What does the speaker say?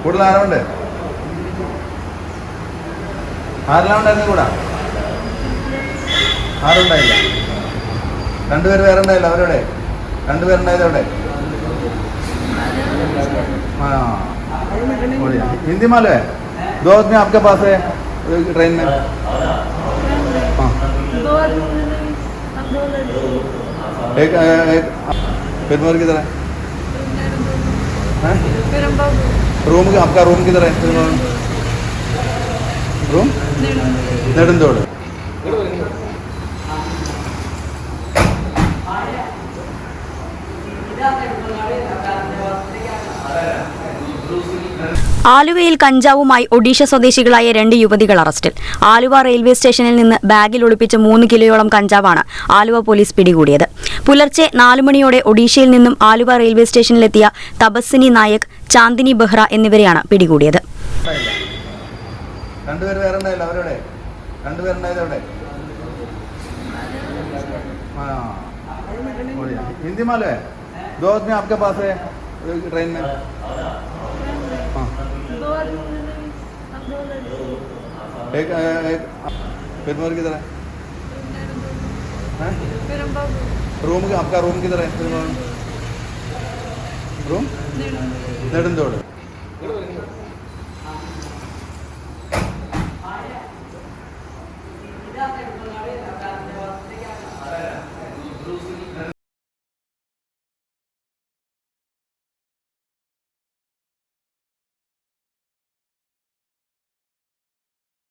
കൂടുതൽ ആരുണ്ട്? ആരെല്ലാം ഉണ്ടായിരുന്നു കൂടാ? ആരുണ്ടായില്ല? രണ്ടുപേര് വേറെ ഉണ്ടായില്ല. അവരെവിടെ? രണ്ടുപേരുണ്ടായത് എവിടെ? हाँ हिंदी मालूम है? दो आदमी आपके पास है ट्रेन में? हाँ एक फिर किधर है? रूम आपका रूम किधर है? रूम नेडंदोड़. ആലുവയിൽ കഞ്ചാവുമായി ഒഡീഷ സ്വദേശികളായ 2 യുവതികൾ അറസ്റ്റിൽ. ആലുവ റെയിൽവേ സ്റ്റേഷനിൽ നിന്ന് ബാഗിൽ ഒളിപ്പിച്ച 3 കിലോയോളം കഞ്ചാവാണ് ആലുവ പോലീസ് പിടികൂടിയത്. പുലർച്ചെ 4 മണിയോടെ ഒഡീഷയിൽ നിന്നും ആലുവ റെയിൽവേ സ്റ്റേഷനിലെത്തിയ തപസ്വിനി നായക്, ചാന്ദിനി ബെഹ്റ എന്നിവരെയാണ് പിടികൂടിയത്. हिंदी मालूम है? दो आदमी आपके पास है ट्रेन में? एक फिर किधर है? रूम आपका रूम किधर है? रूम नेडंदोड़.